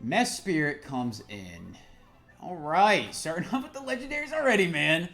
Mess Spirit comes in. All right, starting off with the legendaries already, man.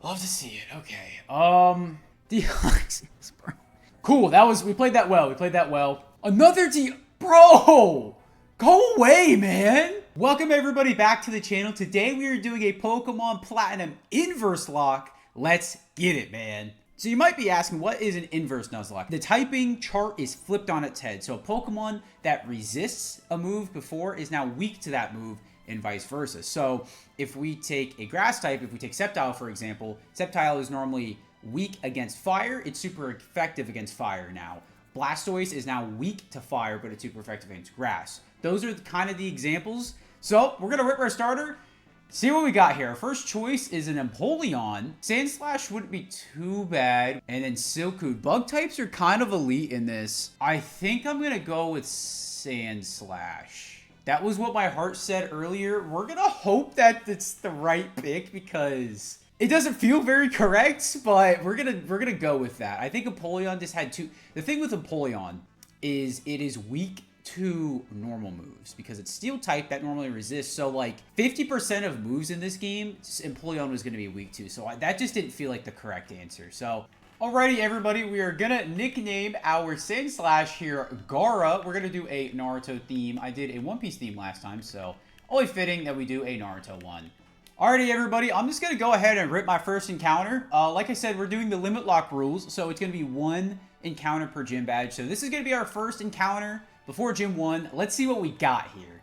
Love to see it. Okay. Deoxys, bro. Cool. We played that well. We played that well. Another bro. Go away, man. Welcome everybody back to the channel. Today we are doing a Pokemon Platinum inverse lock. Let's get it, man. So you might be asking, what is an inverse Nuzlocke? The typing chart is flipped on its head. So a Pokemon that resists a move before is now weak to that move, and vice versa. So if we take a grass type, if we take Sceptile, for example, Sceptile is normally weak against fire. It's super effective against fire now. Blastoise is now weak to fire, but it's super effective against grass. Those are kind of the examples. So we're going to rip our starter. See what we got here. Our first choice is an Empoleon. Sandslash wouldn't be too bad. And then Silcoon. Bug types are kind of elite in this. I think I'm going to go with Sandslash. That was what my heart said earlier. We're going to hope that it's the right pick because it doesn't feel very correct, but we're gonna go with that. I think Empoleon just had two. The thing with Empoleon is it is weak to normal moves because it's steel type that normally resists. So like 50% of moves in this game, Empoleon was going to be weak to. So that just didn't feel like the correct answer. So alrighty, everybody, we are going to nickname our Sandslash here Gara. We're going to do a Naruto theme. I did a One Piece theme last time, so only fitting that we do a Naruto one. Alrighty, everybody, I'm just going to go ahead and rip my first encounter. Like I said, we're doing the limit lock rules, so it's going to be one encounter per gym badge. So this is going to be our first encounter before Gym 1. Let's see what we got here.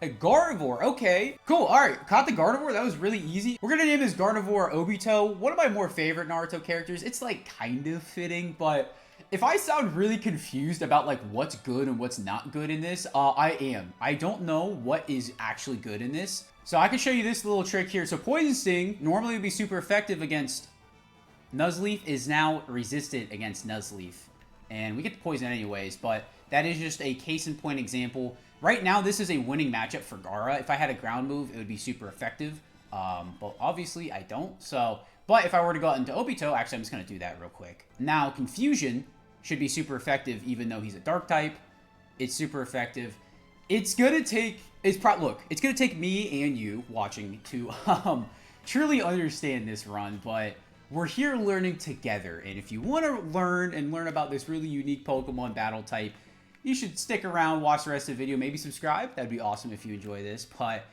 A Gardevoir. Okay, cool. All right, caught the Gardevoir. That was really easy. We're going to name this Gardevoir Obito. One of my more favorite Naruto characters. It's like kind of fitting, but if I sound really confused about like what's good and what's not good in this, I am. I don't know what is actually good in this. So I can show you this little trick here. So Poison Sting normally would be super effective against Nuzleaf, is now resistant against Nuzleaf. And we get the poison anyways, but that is just a case in point example. Right now, this is a winning matchup for Gara. If I had a ground move, it would be super effective. But obviously, I don't. So, but if I were to go out into Obito, actually, I'm just going to do that real quick. Now, Confusion should be super effective, even though he's a dark type. It's super effective. It's going to take, look, it's going to take me and you watching to truly understand this run, but we're here learning together, and if you want to learn about this really unique Pokemon battle type, you should stick around, watch the rest of the video, maybe subscribe. That'd be awesome if you enjoy this. But,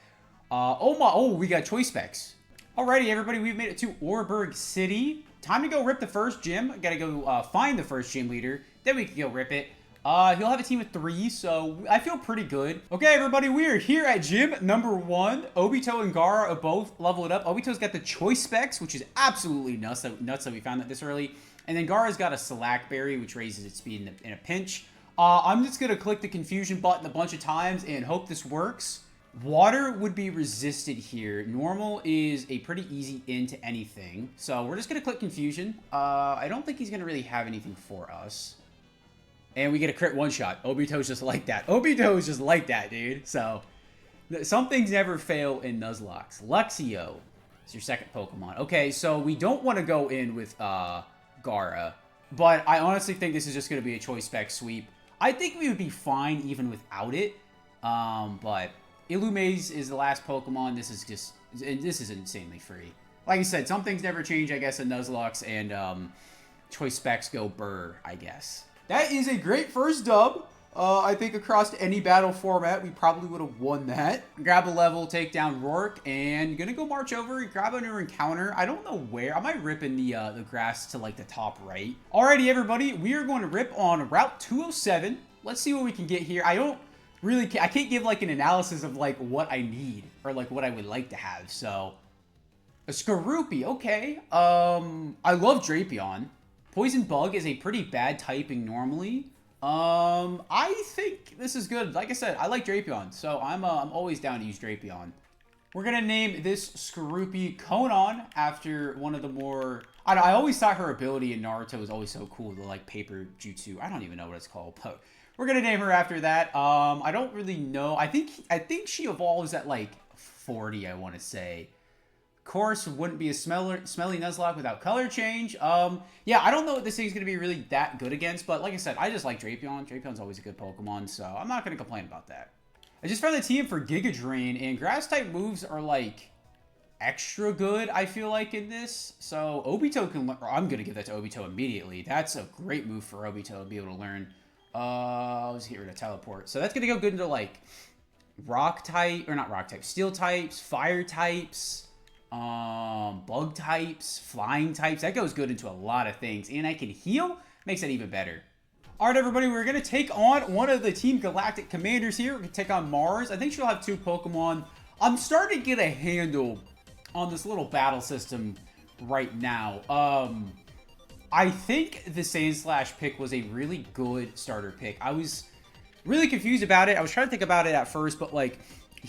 we got choice specs. Alrighty, everybody, we've made it to Orberg City. Time to go rip the first gym. Gotta go find the first gym leader, then we can go rip it. He'll have a team of 3, so I feel pretty good. Okay, everybody, we are here at gym number 1. Obito and Gara are both leveled up. Obito's got the choice specs, which is absolutely nuts that we found that this early. And then Gara's got a Slack Berry, which raises its speed in a pinch. I'm just going to click the confusion button a bunch of times and hope this works. Water would be resisted here. Normal is a pretty easy into anything. So we're just going to click confusion. I don't think he's going to really have anything for us. And we get a crit one-shot. Obito's just like that. Obito's just like that, dude. So, some things never fail in Nuzlocke. Luxio is your second Pokemon. Okay, so we don't want to go in with Gara. But I honestly think this is just going to be a choice spec sweep. I think we would be fine even without it. But Illumise is the last Pokemon. This is insanely free. Like I said, some things never change, I guess, in Nuzlocke. And choice specs go burr, I guess. That is a great first dub. I think across any battle format, we probably would have won that. Grab a level, take down Rourke, and gonna go march over and grab another encounter. I don't know where. I might rip in the grass to like the top right. Alrighty, everybody, we are going to rip on Route 207. Let's see what we can get here. I can't give like an analysis of like what I need or like what I would like to have. So, a Skorupi, okay. I love Drapion. Poison Bug is a pretty bad typing normally. I think this is good. Like I said, I like Drapion, so I'm always down to use Drapion. We're gonna name this Skorupi Konan after one of the more. I always thought her ability in Naruto was always so cool. The like paper jutsu. I don't even know what it's called, but we're gonna name her after that. I don't really know. I think she evolves at like 40. I want to say. course, wouldn't be a smelly Nuzlocke without color change. Yeah, I don't know what this thing's going to be really that good against, but like I said, I just like Drapion. Drapion's always a good Pokemon, so I'm not going to complain about that. I just found the team for Giga Drain, and Grass-type moves are, like, extra good, I feel like, in this. So Obito can learn, or I'm going to give that to Obito immediately. That's a great move for Obito to be able to learn. I'll just get rid of Teleport. So that's going to go good into, like, rock type, or not rock type, steel types, fire types, bug types, flying types. That goes good into a lot of things. And I can heal, makes that even better. All right, everybody, we're going to take on one of the Team Galactic commanders here. We're going to take on Mars. I think she'll have 2 Pokemon. I'm starting to get a handle on this little battle system right now. I think the Sandslash pick was a really good starter pick. I was really confused about it. I was trying to think about it at first, but like,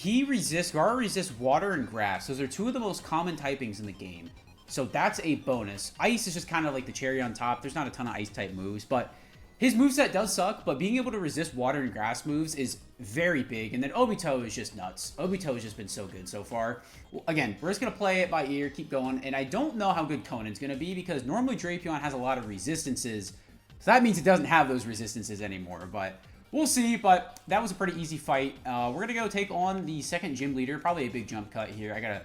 Gara resists water and grass. Those are 2 of the most common typings in the game. So that's a bonus. Ice is just kind of like the cherry on top. There's not a ton of ice type moves, but his moveset does suck, but being able to resist water and grass moves is very big. And then Obito is just nuts. Obito has just been so good so far. Well, again, we're just going to play it by ear, keep going. And I don't know how good Conan's going to be because normally Drapion has a lot of resistances. So that means it doesn't have those resistances anymore. But we'll see. But that was a pretty easy fight. We're going to go take on the second gym leader. Probably a big jump cut here.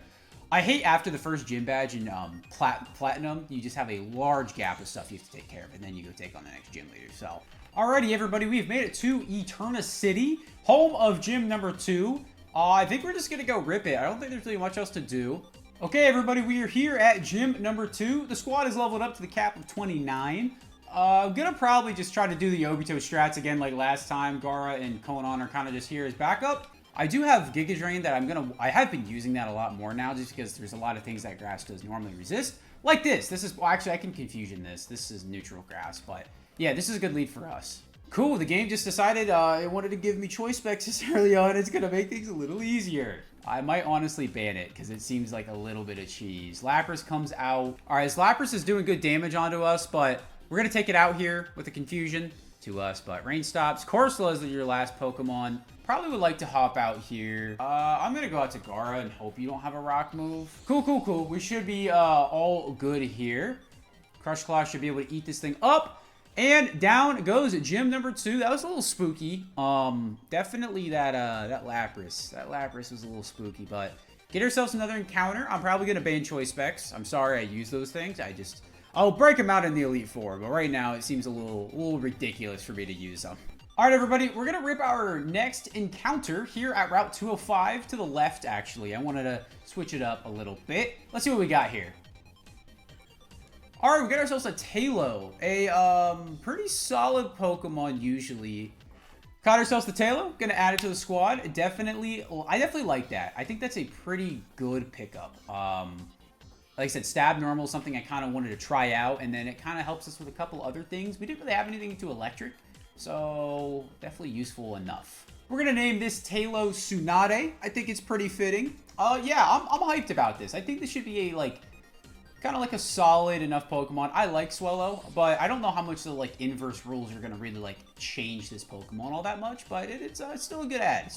I hate after the first gym badge in Platinum, you just have a large gap of stuff you have to take care of, and then you go take on the next gym leader. So, alrighty, everybody, we've made it to Eterna City, home of gym number 2. I think we're just going to go rip it. I don't think there's really much else to do. Okay, everybody, we are here at gym number 2. The squad is leveled up to the cap of 29. I'm going to probably just try to do the Obito strats again like last time. Gara and Konan are kind of just here as backup. I do have Giga Drain that I have been using that a lot more now just because there's a lot of things that grass does normally resist. Like this. Well, actually, I can confusion this. This is neutral grass, but yeah, this is a good lead for us. Cool, the game just decided it wanted to give me choice specs this early on. It's going to make things a little easier. I might honestly ban it because it seems like a little bit of cheese. Lapras comes out. All right, Lapras is doing good damage onto us, but we're going to take it out here with the confusion to us. But rain stops. Corsola is your last Pokemon. Probably would like to hop out here. I'm going to go out to Gara and hope you don't have a rock move. Cool. We should be all good here. Crush Claw should be able to eat this thing up. And down goes gym number 2. That was a little spooky. Definitely that Lapras. That Lapras was a little spooky, but get ourselves another encounter. I'm probably going to ban choice specs. I'm sorry I use those things. I'll break them out in the Elite Four, but right now it seems a little ridiculous for me to use them. All right, everybody, we're going to rip our next encounter here at Route 205 to the left, actually. I wanted to switch it up a little bit. Let's see what we got here. All right, we got ourselves a Tailo, a pretty solid Pokemon usually. Caught ourselves the Tailo, going to add it to the squad. I definitely like that. I think that's a pretty good pickup. Like I said, Stab Normal is something I kind of wanted to try out, and then it kind of helps us with a couple other things. We didn't really have anything to Electric. So, definitely useful enough. We're going to name this Tailo Tsunade. I think it's pretty fitting. Yeah, I'm hyped about this. I think this should be a, kind of like a solid enough Pokemon. I like Swellow, but I don't know how much the, inverse rules are going to really, change this Pokemon all that much, but it's still a good ad.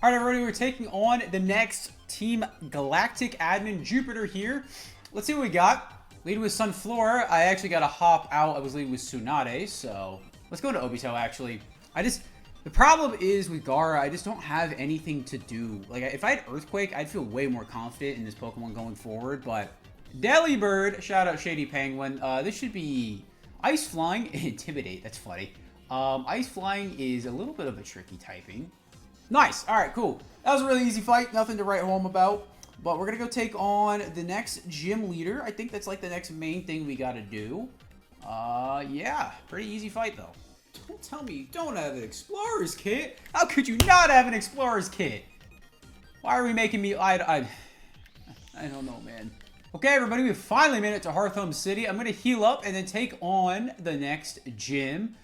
All right, everybody, we're taking on the next Team Galactic admin, Jupiter here. Let's see what we got. Lead with Sunflora. I actually got to hop out. I was leading with Tsunade, so let's go into Obito, actually. The problem is with Gara, I just don't have anything to do. If I had Earthquake, I'd feel way more confident in this Pokemon going forward, but Delibird, shout out Shady Penguin. This should be Ice Flying, Intimidate, that's funny. Ice Flying is a little bit of a tricky typing. Nice, all right, cool. That was a really easy fight, nothing to write home about. But we're gonna go take on the next gym leader. I think that's the next main thing we gotta do. Yeah, pretty easy fight though. Don't tell me you don't have an Explorer's Kit. How could you not have an Explorer's Kit? Why are we making me... I don't know, man. Okay, everybody, we finally made it to Hearthome City. I'm going to heal up and then take on the next gym.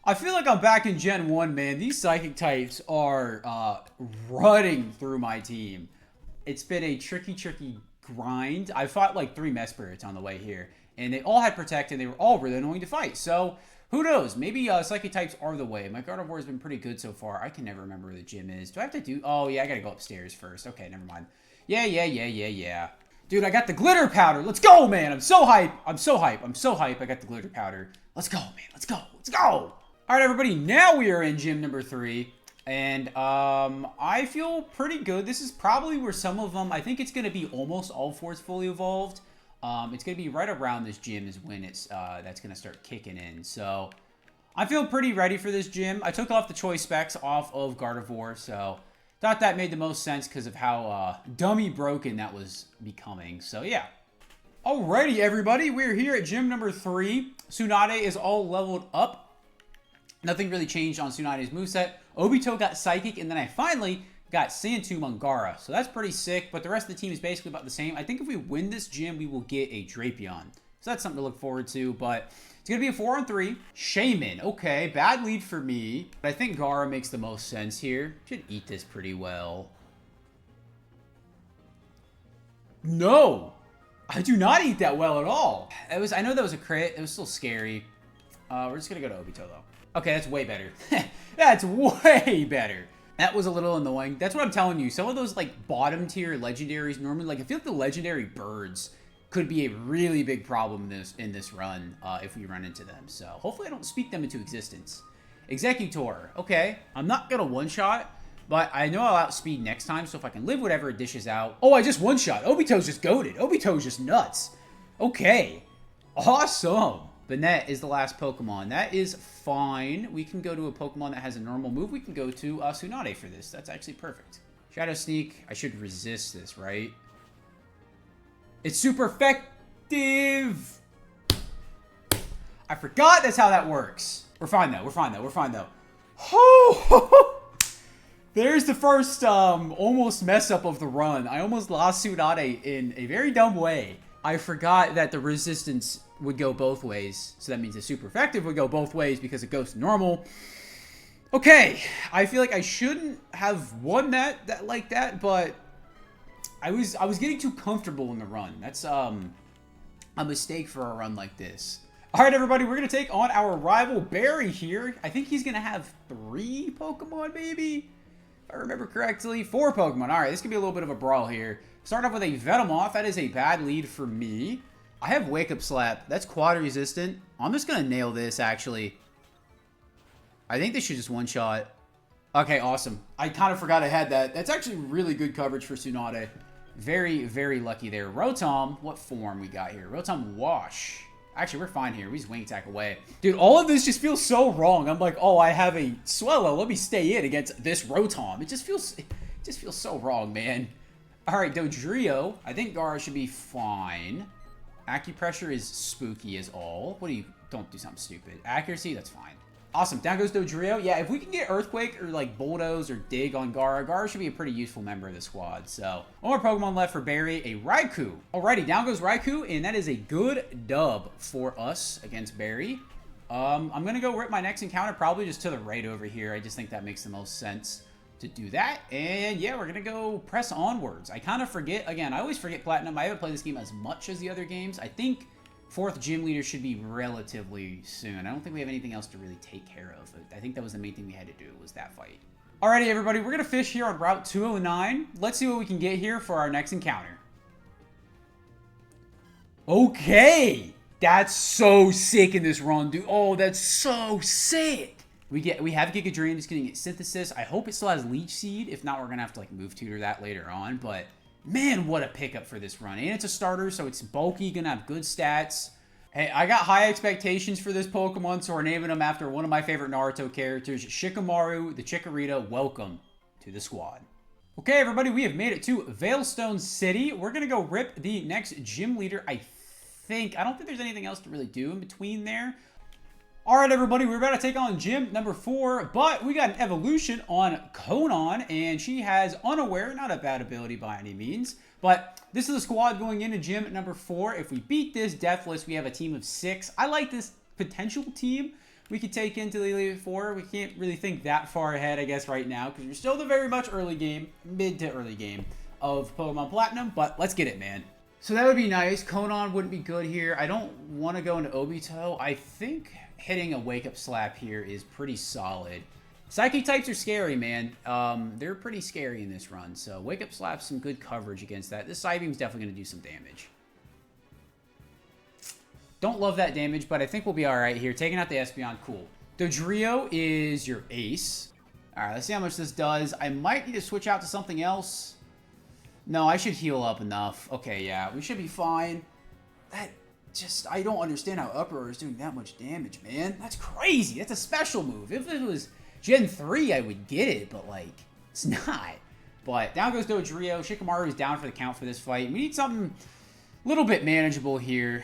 I feel like I'm back in Gen 1, man. These Psychic types are running through my team. It's been a tricky grind. I fought 3 Mespirits on the way here, and they all had Protect, and they were all really annoying to fight. So, who knows? Maybe Psychic types are the way. My Gardevoir has been pretty good so far. I can never remember where the gym is. Do I have to do... Oh, yeah, I got to go upstairs first. Okay, never mind. Yeah. Dude, I got the glitter powder. Let's go, man. I'm so hype. I'm so hype. I'm so hype. I got the glitter powder. Let's go, man. Let's go. Let's go. All right, everybody. Now we are in gym number 3. And I feel pretty good. This is probably where some of them, I think it's going to be almost all 4s fully evolved. It's going to be right around this gym is when it's that's going to start kicking in. So I feel pretty ready for this gym. I took off the choice specs off of Gardevoir, so thought that made the most sense because of how dummy broken that was becoming. So yeah. Alrighty, everybody. We're here at gym number 3. Tsunade is all leveled up. Nothing really changed on Tsunade's moveset. Obito got Psychic, and then I finally got Sand Tomb on Gaara. So that's pretty sick, but the rest of the team is basically about the same. I think if we win this gym, we will get a Drapion. So that's something to look forward to, but it's going to be a 4-on-3. Shaman. Okay, bad lead for me. But I think Gaara makes the most sense here. Should eat this pretty well. No! I do not eat that well at all. I know that was a crit. It was still scary. We're just going to go to Obito, though. Okay, that's way better. That's way better. That was a little annoying. That's what I'm telling you. Some of those, like, bottom tier legendaries normally, like, I feel like the legendary birds could be a really big problem in this run if we run into them. So hopefully I don't speak them into existence. Executor. Okay. I'm not going to one-shot, but I know I'll outspeed next time. So if I can live whatever it dishes out. Oh, I just one-shot. Obito's just goated. Obito's just nuts. Okay. Awesome. Banette is the last Pokemon. That is fine. We can go to a Pokemon that has a normal move. We can go to Tsunade for this. That's actually perfect. Shadow Sneak. I should resist this, right? It's super effective. I forgot that's how that works. We're fine, though. We're fine, though. We're fine, though. Oh! There's the first almost mess up of the run. I almost lost Tsunade in a very dumb way. I forgot that the resistance would go both ways. So that means the super effective would go both ways because it goes to normal. Okay. I feel like I shouldn't have won that like that, but I was getting too comfortable in the run. That's a mistake for a run like this. All right, everybody, we're going to take on our rival Barry here. I think he's going to have 3 Pokemon, maybe? If I remember correctly. 4 Pokemon. All right, this could be a little bit of a brawl here. Starting off with a Venomoth. That is a bad lead for me. I have Wake Up Slap. That's quad resistant. I'm just going to nail this, actually. I think this should just one-shot. Okay, awesome. I kind of forgot I had that. That's actually really good coverage for Tsunade. Very, very lucky there. Rotom, what form we got here? Rotom Wash. Actually, we're fine here. We just Wing Attack away. Dude, all of this just feels so wrong. I'm like, oh, I have a Swellow. Let me stay in against this Rotom. It just feels so wrong, man. All right, Dodrio. I think Gaara should be fine. Acupressure is spooky as all. What do you... Don't do something stupid. Accuracy, that's fine. Awesome. Down goes Dodrio. Yeah, if we can get Earthquake or like Bulldoze or Dig on Gaara, Gaara should be a pretty useful member of the squad. So, one more Pokemon left for Barry, a Raikou. Alrighty, down goes Raikou, and that is a good dub for us against Barry. I'm going to go rip my next encounter probably just to the right over here. I just think that makes the most sense to do that. And yeah, we're going to go press onwards. I kind of forget. Again, I always forget Platinum. I haven't played this game as much as the other games. I think 4th gym leader should be relatively soon. I don't think we have anything else to really take care of. I think that was the main thing we had to do was that fight. Alrighty, everybody. We're going to fish here on Route 209. Let's see what we can get here for our next encounter. Okay. That's so sick in this run, dude. Oh, that's so sick. We have Giga Drain, just getting Synthesis. I hope it still has Leech Seed. If not, we're going to have to like move tutor that later on. But man, what a pickup for this run. And it's a starter, so it's bulky, going to have good stats. Hey, I got high expectations for this Pokemon, so we're naming him after one of my favorite Naruto characters, Shikamaru the Chikorita. Welcome to the squad. Okay, everybody, we have made it to Veilstone City. We're going to go rip the next gym leader, I don't think there's anything else to really do in between there. All right, everybody, we're about to take on gym number 4, but we got an evolution on Conan, and she has Unaware, not a bad ability by any means, but this is the squad going into gym number 4. If we beat this Deathless, we have a team of 6. I like this potential team we could take into the Elite 4. We can't really think that far ahead, I guess, right now, because we're still the very much early game, mid to early game of Pokemon Platinum, but let's get it, man. So that would be nice. Conan wouldn't be good here. I don't want to go into Obito. I think hitting a Wake Up Slap here is pretty solid. Psychic types are scary, man. They're pretty scary in this run. So Wake Up Slap's some good coverage against that. This Psybeam's definitely going to do some damage. Don't love that damage, but I think we'll be all right here. Taking out the Espeon, cool. Dodrio is your ace. All right, let's see how much this does. I might need to switch out to something else. No, I should heal up enough. Okay, yeah, we should be fine. That just, I don't understand how Uproar is doing that much damage, man. That's crazy. That's a special move. If it was Gen 3, I would get it, but, like, it's not. But down goes Dodrio. Shikamaru is down for the count for this fight. We need something a little bit manageable here.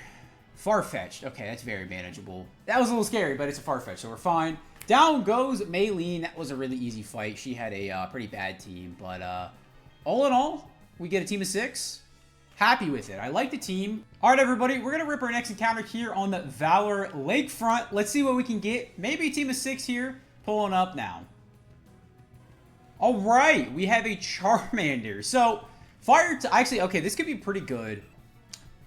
Farfetch'd. Okay, that's very manageable. That was a little scary, but it's a Farfetch'd, so we're fine. Down goes Maylene. That was a really easy fight. She had a pretty bad team, but all in all, we get a team of 6. Happy with it. I like the team. All right, everybody, we're going to rip our next encounter here on the Valor Lakefront. Let's see what we can get. Maybe a team of 6 here. Pulling up now. All right, we have a Charmander. So, actually, okay, this could be pretty good.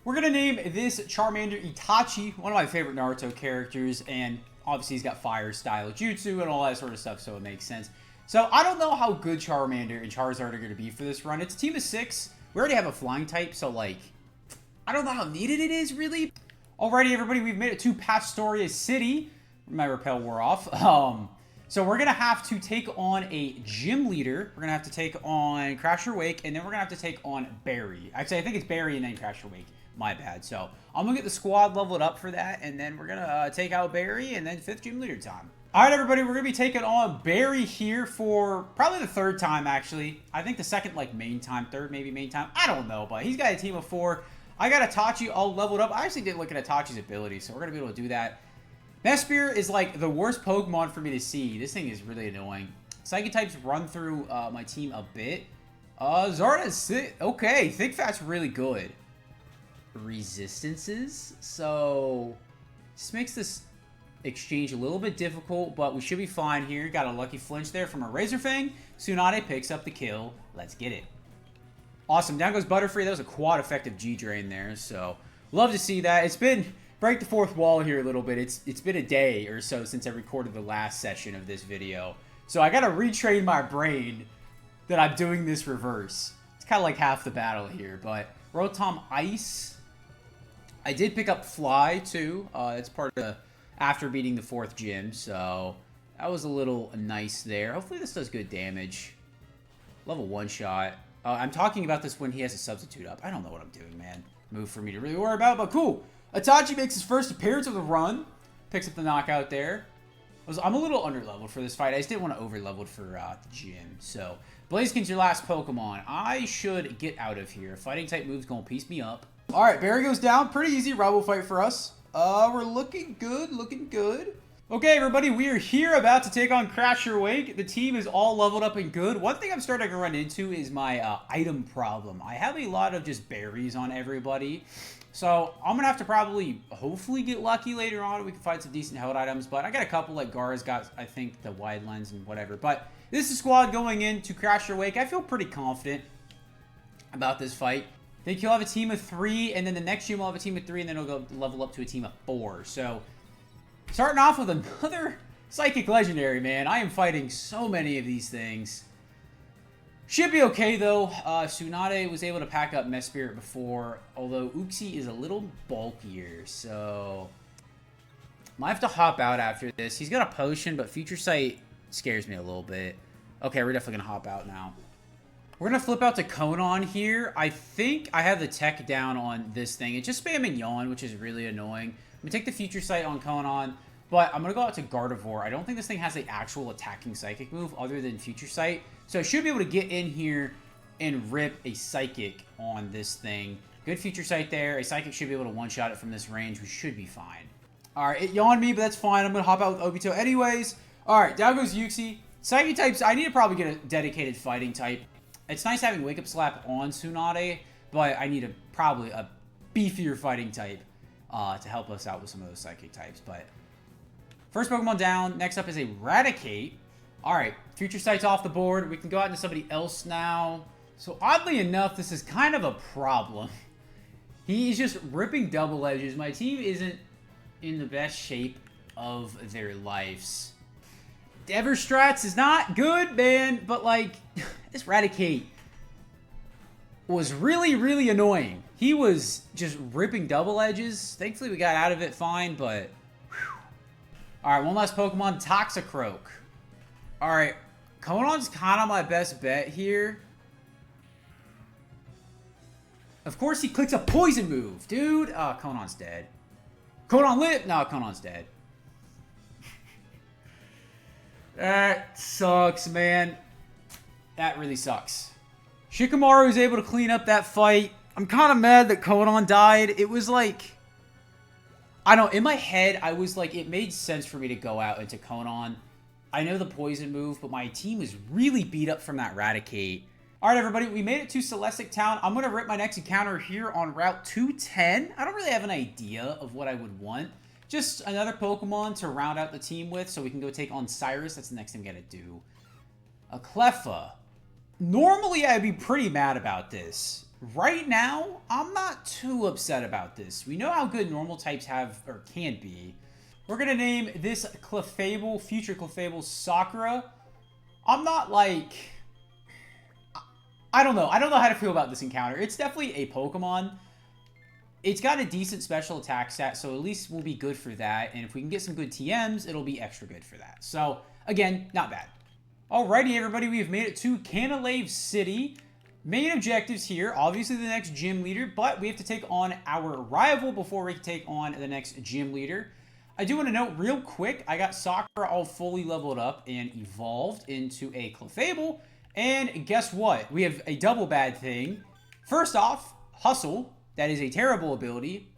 We're going to name this Charmander Itachi, one of my favorite Naruto characters, and obviously he's got fire style jutsu and all that sort of stuff, so it makes sense. So, I don't know how good Charmander and Charizard are going to be for this run. It's a team of 6. We already have a flying type, so, like, I don't know how needed it is, really. Alrighty, everybody, we've made it to Pastoria City. My repel wore off. So we're going to have to take on a gym leader. We're going to have to take on Crasher Wake, and then we're going to have to take on Barry. Actually, I think it's Barry and then Crasher Wake. My bad. So I'm going to get the squad leveled up for that, and then we're going to take out Barry, and then 5th gym leader time. All right, everybody, we're going to be taking on Barry here for probably the 3rd time, actually. I think the 2nd, like, main time. 3rd, maybe main time. I don't know, but he's got a team of 4. I got Itachi all leveled up. I actually didn't look at Itachi's ability, so we're going to be able to do that. Mesphere is like the worst Pokemon for me to see. This thing is really annoying. Psychic types run through my team a bit. Zarda's okay. Thick Fat's really good. Resistances. So this makes this exchange a little bit difficult, but we should be fine here. Got a lucky flinch there from a Razorfang. Tsunade picks up the kill. Let's get it. Awesome. Down goes Butterfree. That was a quad effective G-Drain there. So love to see that. It's been break the 4th wall here a little bit. It's been a day or so since I recorded the last session of this video. So I got to retrain my brain that I'm doing this reverse. It's kind of like half the battle here. But Rotom Ice. I did pick up Fly too. It's part of the after beating the 4th gym. So that was a little nice there. Hopefully this does good damage. Level 1 shot. I'm talking about this when he has a substitute up. I don't know what I'm doing, man. Move for me to really worry about, but cool. Itachi makes his first appearance of the run. Picks up the knockout there. I'm a little underleveled for this fight. I just didn't want to overlevel for the gym. So, Blaziken's your last Pokemon. I should get out of here. Fighting type move's going to piece me up. Alright, Barry goes down. Pretty easy rival fight for us. We're looking good. Looking good. Okay, everybody, we are here about to take on Crasher Wake. The team is all leveled up and good. One thing I'm starting to run into is my item problem. I have a lot of just berries on everybody. So I'm going to have to probably, hopefully, get lucky later on. We can find some decent held items. But I got a couple, like Gara's got, I think, the wide lens and whatever. But this is squad going into Crasher Wake. I feel pretty confident about this fight. I think he'll have a team of 3, and then the next gym will have a team of 3, and then he'll go level up to a team of 4. So starting off with another Psychic Legendary, man. I am fighting so many of these things. Should be okay, though. Tsunade was able to pack up Mesphere before, although Uxie is a little bulkier, so might have to hop out after this. He's got a potion, but Future Sight scares me a little bit. Okay, we're definitely going to hop out now. We're going to flip out to Konon here. I think I have the tech down on this thing. It's just spamming Yawn, which is really annoying. I'm going to take the Future Sight on Konon, but I'm going to go out to Gardevoir. I don't think this thing has the actual attacking Psychic move other than Future Sight. So I should be able to get in here and rip a Psychic on this thing. Good Future Sight there. A Psychic should be able to one-shot it from this range. We should be fine. Alright, it yawned me, but that's fine. I'm going to hop out with Obito anyways. Alright, down goes Uxie. Psychic types, I need to probably get a dedicated fighting type. It's nice having Wake Up Slap on Tsunade, but I need probably a beefier fighting type to help us out with some of those Psychic types. But first Pokemon down. Next up is Eradicate. Alright, Future Sight's off the board. We can go out into somebody else now. So oddly enough, this is kind of a problem. He's just ripping double edges. My team isn't in the best shape of their lives. Everstrats is not good, man. But, like, this Raticate was really, really annoying. He was just ripping double edges. Thankfully, we got out of it fine, but... Alright, one last Pokemon, Toxicroak. Alright, Conon's kind of my best bet here. Of course, he clicks a poison move. Dude, oh, Conon's dead. Conon lit? No, Conon's dead. That sucks, man. That really sucks. Shikamaru was able to clean up that fight. I'm kind of mad that Conon died. It was like... I don't know, in my head, I was like, it made sense for me to go out into Conon. I know the poison move, but my team was really beat up from that Raticate. Alright, everybody, we made it to Celestic Town. I'm going to rip my next encounter here on Route 210. I don't really have an idea of what I would want. Just another Pokemon to round out the team with so we can go take on Cyrus. That's the next thing we got to do. A Cleffa. Normally, I'd be pretty mad about this. Right now, I'm not too upset about this. We know how good normal types have, or can be. We're going to name this Clefable, future Clefable, Sakura. I'm not like... I don't know. I don't know how to feel about this encounter. It's definitely a Pokemon. It's got a decent special attack stat, so at least we'll be good for that. And if we can get some good TMs, it'll be extra good for that. So, again, not bad. Alrighty, everybody. We have made it to Canalave City. Main objectives here, obviously the next gym leader, but we have to take on our rival before we can take on the next gym leader. I do want to note real quick, I got Sakura all fully leveled up and evolved into a Clefable, and guess what? We have a double bad thing. First off, Hustle, that is a terrible ability.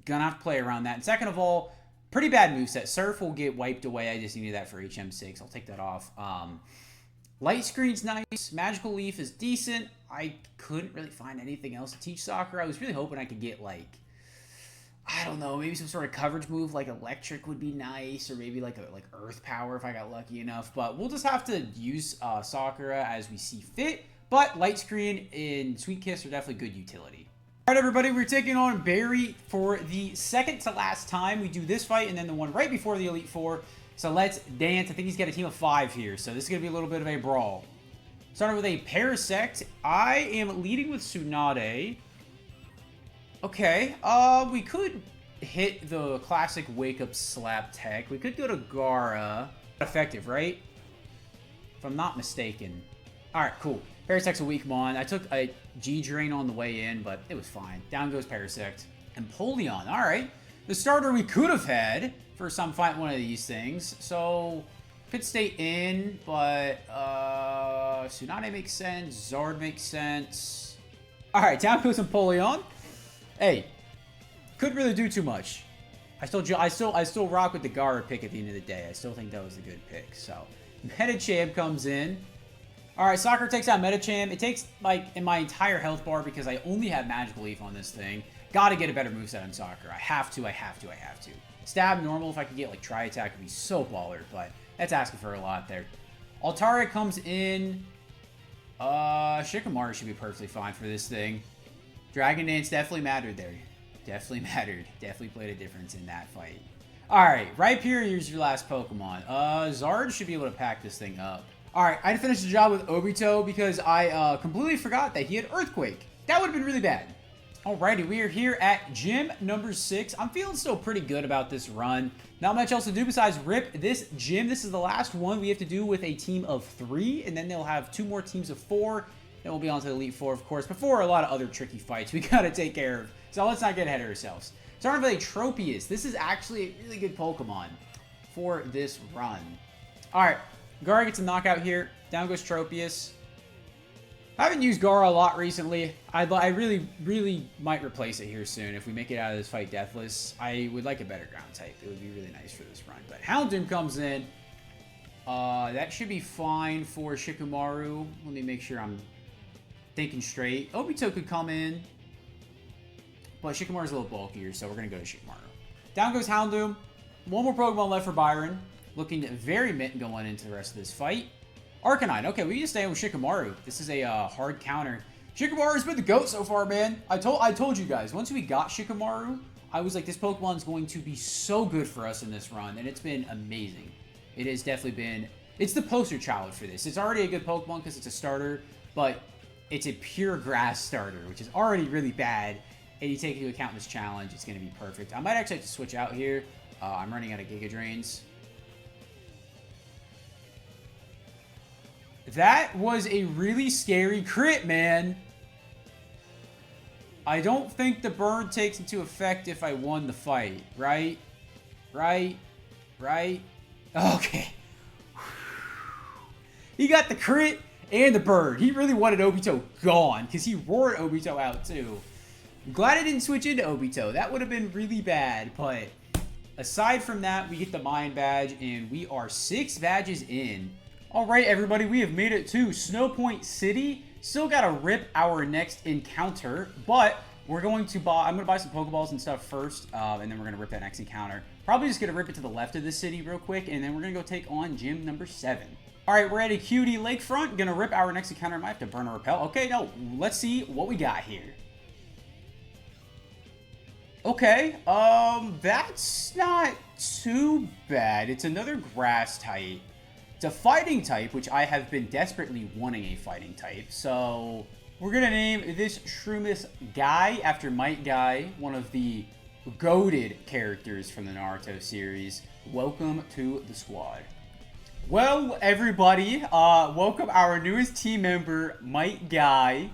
Gonna have to play around that. And second of all, pretty bad moveset. Surf will get wiped away, I just needed that for HM6, I'll take that off. Light Screen's nice. Magical Leaf is decent. I couldn't really find anything else to teach Sakura. I was really hoping I could get, like, I don't know, maybe some sort of coverage move like Electric would be nice, or maybe like Earth Power if I got lucky enough. But we'll just have to use Sakura as we see fit. But Light Screen and Sweet Kiss are definitely good utility. All right, everybody, we're taking on Barry for the second to last time. We do this fight and then the one right before the Elite Four. So let's dance. I think he's got a team of 5 here, so this is going to be a little bit of a brawl. Starting with a Parasect. I am leading with Tsunade. Okay, we could hit the classic Wake Up Slap tech. We could go to Gara. Effective, right? If I'm not mistaken. Alright, cool. Parasect's a weak mon. I took a G-Drain on the way in, but it was fine. Down goes Parasect. Empoleon, alright. The starter we could have had for some fight one of these things. So, could stay in, but Tsunade makes sense. Zard makes sense. Alright, down goes Empoleon. Hey, couldn't really do too much. I still rock with the Gara pick at the end of the day. I still think that was a good pick. So, Medicham comes in. Alright, Sakura takes out Medicham. It takes, like, in my entire health bar because I only have Magical Leaf on this thing. Gotta get a better moveset on Sakura. I have to. Stab normal, if I could get, like, Tri-Attack would be so baller, but that's asking for a lot there. Altaria comes in. Shikamaru should be perfectly fine for this thing. Dragon Dance definitely mattered there. Definitely mattered. Definitely played a difference in that fight. Alright, Rhyperior's your last Pokemon. Zard should be able to pack this thing up. Alright, I finished the job with Obito because I completely forgot that he had Earthquake. That would have been really bad. Alrighty, we are here at gym number 6. I'm feeling still pretty good about this run. Not much else to do besides rip this gym. This is the last one we have to do with a team of 3, and then they'll have 2 more teams of 4. Then we'll be on to the Elite Four, of course, before a lot of other tricky fights we gotta take care of. So let's not get ahead of ourselves. Starting with a Tropius. This is actually a really good Pokemon for this run. Alright, Gara gets a knockout here. Down goes Tropius. I haven't used Gara a lot recently. I really might replace it here soon. If we make it out of this fight deathless, I would like a better ground type. It would be really nice for this run. But Houndoom comes in. That should be fine for Shikamaru. Let me make sure I'm thinking straight. Obito could come in. But Shikamaru's a little bulkier, so we're going to go to Shikamaru. Down goes Houndoom. One more Pokemon left for Byron. Looking very mint going into the rest of this fight. Arcanine. Okay, we need to stay with Shikamaru. This is a hard counter. Shikamaru's been the GOAT so far, man. I told you guys, once we got Shikamaru, I was like, this Pokemon's going to be so good for us in this run, and it's been amazing. It has definitely been It's the poster child for this. It's already a good Pokemon because it's a starter, but it's a pure grass starter, which is already really bad. And you take into account this challenge, it's going to be perfect. I might actually have to switch out here. I'm running out of Giga Drains. That was a really scary crit, man. I don't think the burn takes into effect if I won the fight, right? Right? Okay. He got the crit and the burn. He really wanted Obito gone because he roared Obito out too. I'm glad I didn't switch into Obito. That would have been really bad, but aside from that, we get the Mind Badge and we are 6 badges in. All right, everybody, we have made it to Snow Point City. Still got to rip our next encounter, but we're going to buy, I'm going to buy some Pokeballs and stuff first, and then we're going to rip that next encounter. Probably just going to rip it to the left of the city real quick, and then we're going to go take on gym number 7. All right, we're at a cutie lakefront. Going to rip our next encounter. I might have to burn a repel. Okay, no, let's see what we got here. Okay, that's not too bad. It's another grass type. It's a fighting type, which I have been desperately wanting a fighting type. So we're going to name this Shroomis Guy after Might Guy, one of the goated characters from the Naruto series. Welcome to the squad. Well, everybody, welcome our newest team member, Might Guy.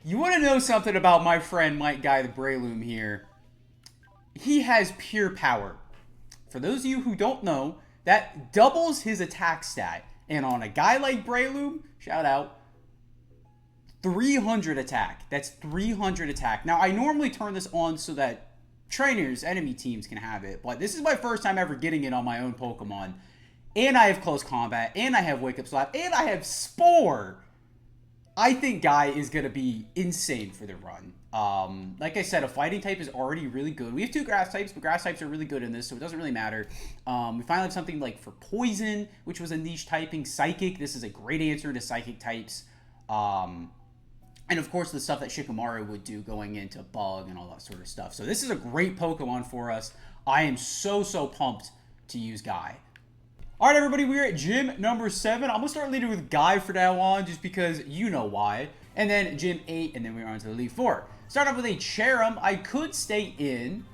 You want to know something about my friend Might Guy the Breloom here? He has pure power. For those of you who don't know, that doubles his attack stat. And on a guy like Breloom, shout out, 300 attack. That's 300 attack. Now, I normally turn this on so that trainers, enemy teams can have it. But this is my first time ever getting it on my own Pokemon. And I have Close Combat. And I have Wake Up Slap. And I have Spore. I think Guy is going to be insane for the run. Like I said, a fighting type is already really good. We have 2 grass types, but grass types are really good in this, so it doesn't really matter. We finally have something like for Poison, which was a niche typing. Psychic, this is a great answer to Psychic types. And of course, the stuff that Shikamaru would do going into Bug and all that sort of stuff. So this is a great Pokemon for us. I am so pumped to use Guy. All right, everybody, we're at gym number 7. I'm going to start leading with Guy from now on, just because you know why. And then gym 8, and then we're on to the Elite 4. Start off with a Cherim. I could stay in,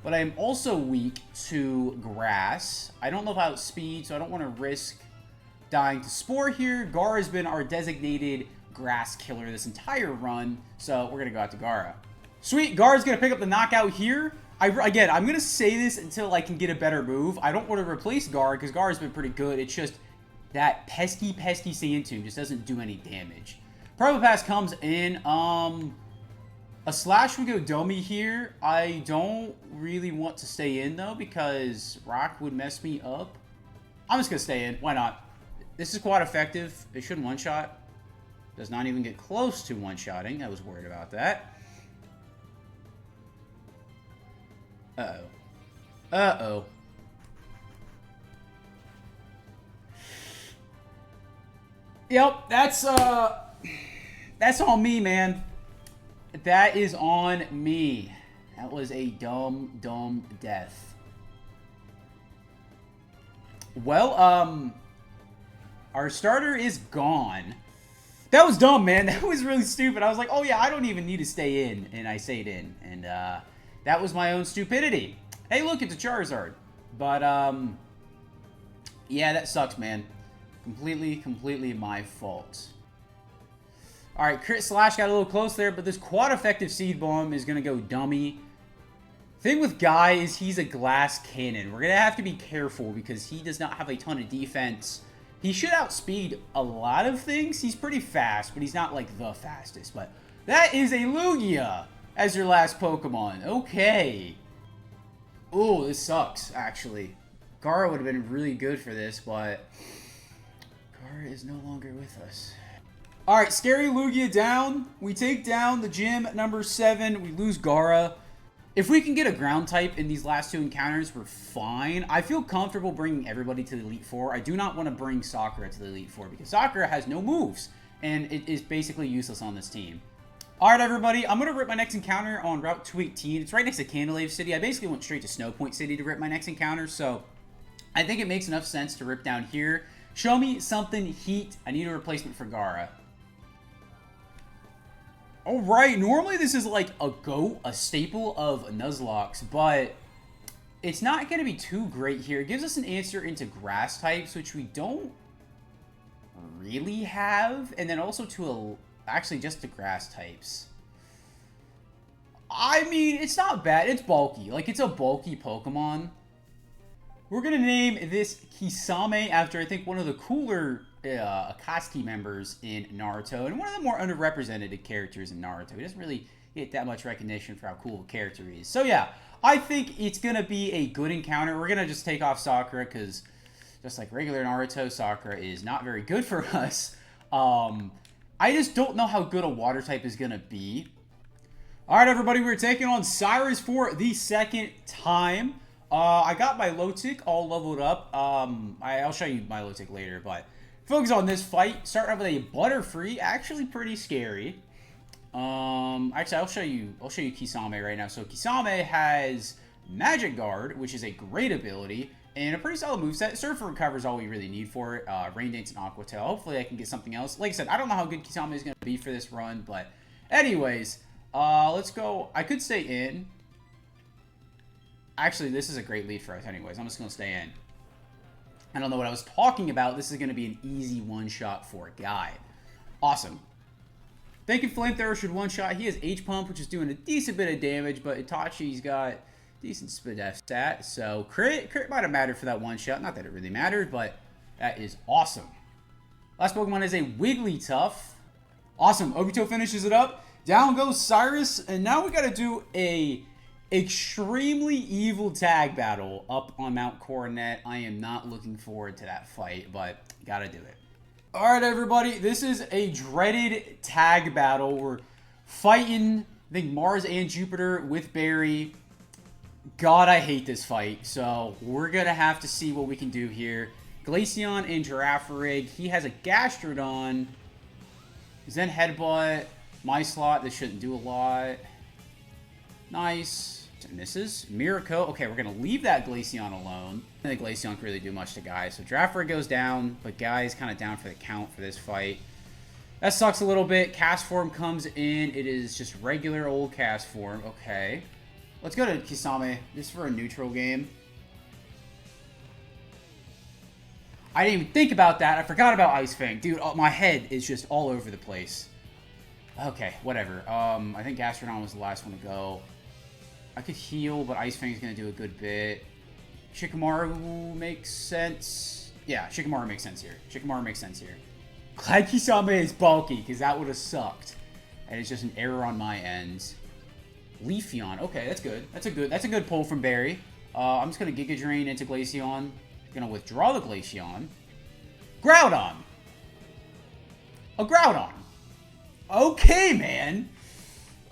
but I am also weak to grass. I don't know about speed, so I don't want to risk dying to Spore here. Gara has been our designated grass killer this entire run, so we're going to go out to Gara. Sweet, Gara's going to pick up the knockout here. Again, I'm going to say this until I can get a better move. I don't want to replace Gara, because Gara's been pretty good. It's just that pesky Sand Tomb just doesn't do any damage. Probopass comes in. A Slash would go Domi here. I don't really want to stay in, though, because Rock would mess me up. I'm just going to stay in. Why not? This is quite effective. It shouldn't one-shot. Does not even get close to one-shotting. I was worried about that. Uh-oh. Yep, that's on me, man. That is on me. That was a dumb death. Well, our starter is gone. That was dumb, man. That was really stupid. I was like, oh yeah, I don't even need to stay in. And I stayed in. And that was my own stupidity. Hey, look, it's a Charizard. But, yeah, that sucks, man. Completely my fault. Alright, Crit Slash got a little close there, but this quad effective Seed Bomb is going to go dummy. Thing with Guy is he's a glass cannon. We're going to have to be careful because he does not have a ton of defense. He should outspeed a lot of things. He's pretty fast, but he's not like the fastest. But that is a Lugia as your last Pokemon. Okay. Oh, this sucks, actually. Gara would have been really good for this, but Gara is no longer with us. Alright, Scary Lugia down. We take down the gym number 7. We lose Gara. If we can get a ground type in these last 2 encounters, we're fine. I feel comfortable bringing everybody to the Elite 4. I do not want to bring Sakura to the Elite 4 because Sakura has no moves. And it is basically useless on this team. Alright, everybody. I'm going to rip my next encounter on Route 218. It's right next to Candlelave City. I basically went straight to Snow Point City to rip my next encounter. So I think it makes enough sense to rip down here Show me something heat. I need a replacement for Gara. Alright, normally this is like a GOAT, a staple of Nuzlocke's, but it's not going to be too great here. It gives us an answer into grass types, which we don't really have, and then also to actually just the grass types. I mean, it's not bad. It's bulky. Like, it's a bulky Pokemon. We're going to name this Kisame after, I think, one of the cooler Akatsuki members in Naruto, and one of the more underrepresented characters in Naruto. He doesn't really get that much recognition for how cool a character he is. So, yeah, I think it's going to be a good encounter. We're going to just take off Sakura, because just like regular Naruto, Sakura is not very good for us. I just don't know how good a water type is going to be. Alright, everybody, we're taking on Cyrus for the second time. I got my low tick all leveled up. I'll show you my low tick later, but focus on this fight. Starting off with a Butterfree, actually pretty scary. Actually, I'll show you Kisame right now. So Kisame has Magic Guard, which is a great ability, and a pretty solid moveset. Surf and Recover is all we really need for it. Rain Dance and Aqua Tail. Hopefully I can get something else. Like I said, I don't know how good Kisame is going to be for this run, but anyways, let's go. I could stay in. Actually, this is a great lead for us anyways. I'm just going to stay in. I don't know what I was talking about. This is going to be an easy one-shot for a guy. Awesome. Thinking Flamethrower should one-shot. He has H-Pump, which is doing a decent bit of damage, but Itachi's got decent stat, so crit might have mattered for that one-shot. Not that it really mattered, but that is awesome. Last Pokemon is a Wigglytuff. Awesome. Obito finishes it up. Down goes Cyrus, and now we got to do a extremely evil tag battle up on Mount Coronet. I am not looking forward to that fight, but gotta do it. Alright, everybody, this is a dreaded tag battle. We're fighting, I think, Mars and Jupiter with Barry. God, I hate this fight, so we're gonna have to see what we can do here. Glaceon and Girafarig. He has a Gastrodon. Zen Headbutt. My slot, this shouldn't do a lot. Nice. Misses. Miracle. Okay, we're going to leave that Glaceon alone. I think Glaceon can really do much to Guy. So Girafarig goes down, but Guy's kind of down for the count for this fight. That sucks a little bit. Cast Form comes in. It is just regular old Cast Form. Okay. Let's go to Kisame. Just for a neutral game. I didn't even think about that. I forgot about Ice Fang. Dude, my head is just all over the place. Okay, whatever. I think Gastrodon was the last one to go. I could heal, but Ice Fang is going to do a good bit. Shikamaru makes sense. Yeah, Shikamaru makes sense here. Shikamaru makes sense here. Glad Kisame is bulky, because that would have sucked. And it's just an error on my end. Leafeon. Okay, that's good. That's a good pull from Barry. I'm just going to Giga Drain into Glaceon. Going to withdraw the Glaceon. Groudon. A Groudon. Okay, man.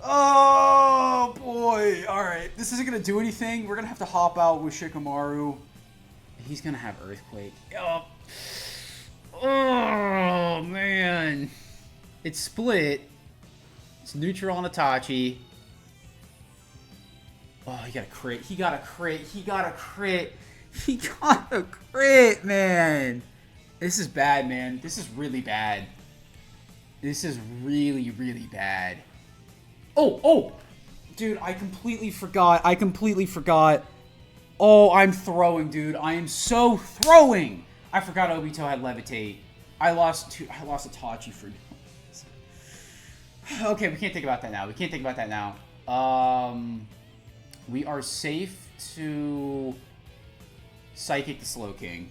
Oh, boy. All right. This isn't going to do anything. We're going to have to hop out with Shikamaru. He's going to have Earthquake. Oh, man. It's split. It's neutral on Itachi. Oh, he got a crit. He got a crit. He got a crit. He got a crit, man. This is bad, man. This is really bad. This is really, really bad. Oh! Dude, I completely forgot. Oh, I'm throwing, dude. I am so throwing. I forgot Obito had Levitate. I lost Itachi for... Okay, we can't think about that now. We are safe to Psychic the Slowking.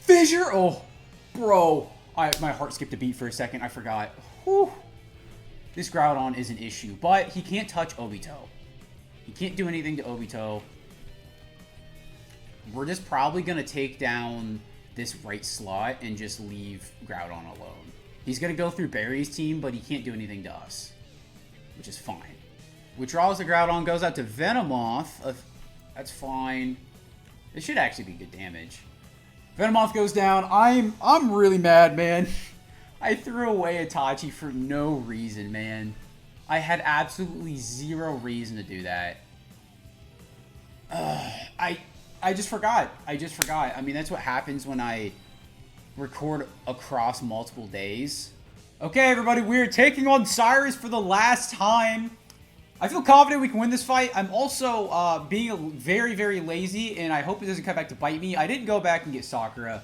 Fissure! Oh, bro. My heart skipped a beat for a second. I forgot. Whew. This Groudon is an issue, but he can't touch Obito. He can't do anything to Obito. We're just probably going to take down this right slot and just leave Groudon alone. He's going to go through Barry's team, but he can't do anything to us, which is fine. Withdraws the Groudon, goes out to Venomoth. That's fine. This should actually be good damage. Venomoth goes down. I'm really mad, man. I threw away Itachi for no reason, man. I had absolutely zero reason to do that. I just forgot. I mean, that's what happens when I record across multiple days. Okay, everybody, we're taking on Cyrus for the last time. I feel confident we can win this fight. I'm also being very, very lazy, and I hope it doesn't come back to bite me. I didn't go back and get Sakura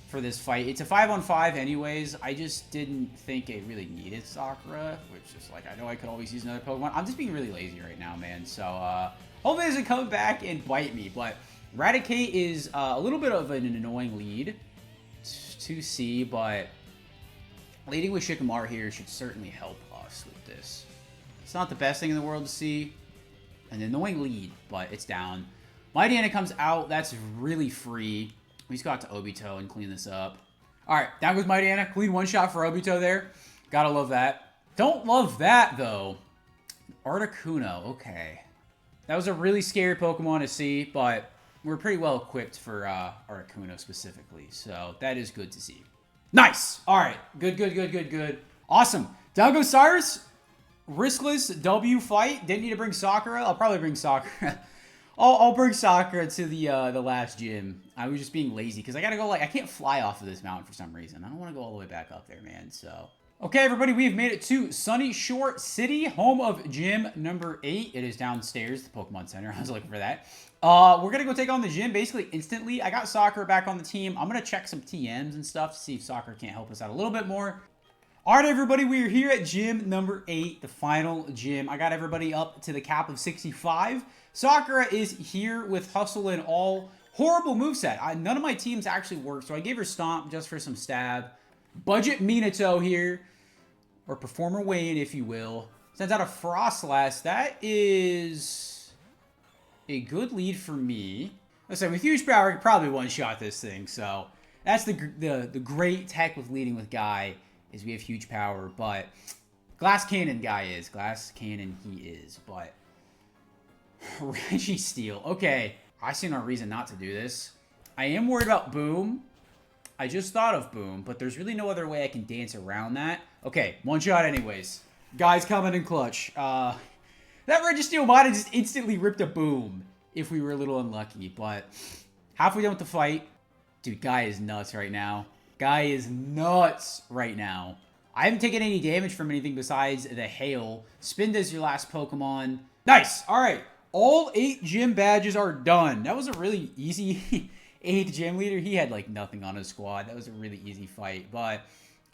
for this fight. It's a 5-on-5 anyways. I just didn't think it really needed Sakura, which is like, I know I could always use another Pokemon. I'm just being really lazy right now, man. So, hopefully it doesn't come back and bite me. But Raticate is a little bit of an annoying lead to see, but leading with Shikamaru here should certainly help us with this. It's not the best thing in the world to see. An annoying lead, but it's down. Mightyena comes out. That's really free. We just got to Obito and clean this up. Alright, down goes Mightyena. Clean one shot for Obito there. Gotta love that. Don't love that, though. Articuno, okay. That was a really scary Pokemon to see, but we're pretty well equipped for Articuno specifically. So, that is good to see. Nice! Alright, good. Awesome. Down goes Cyrus. Riskless W fight. Didn't need to bring Sakura. I'll probably bring Sakura. I'll bring Sakura to the last gym. I was just being lazy because I gotta go, like, I can't fly off of this mountain for some reason. I don't want to go all the way back up there, man. So, okay, everybody, we have made it to Sunny Shore City, home of gym number 8. It is downstairs, the Pokemon Center. I was looking for that. We're gonna go take on the gym basically instantly. I got Sakura back on the team. I'm gonna check some TMs and stuff to see if Sakura can't help us out a little bit more. Alright, everybody, we are here at gym number 8, the final gym. I got everybody up to the cap of 65. Sakura is here with Hustle and all. Horrible moveset. None of my teams actually work, so I gave her Stomp just for some stab. Budget Minato here, or Performer Wayne, if you will. Sends out a Frostlass. That is a good lead for me. Listen, with huge power, I could probably one-shot this thing, so that's the great tech with leading with Guy. Is we have huge power, but Glass Cannon Guy is. Glass Cannon he is, but Reggie Steel. Okay, I see no reason not to do this. I am worried about Boom. I just thought of Boom, but there's really no other way I can dance around that. Okay, one shot anyways. Guy's coming in clutch. That Reggie Steel might have just instantly ripped a Boom if we were a little unlucky, but halfway done with the fight. Dude, Guy is nuts right now. Guy is nuts right now. I haven't taken any damage from anything besides the hail. Spin does your last Pokemon. Nice. All right. All 8 gym badges are done. That was a really easy 8th gym leader. He had like nothing on his squad. That was a really easy fight. But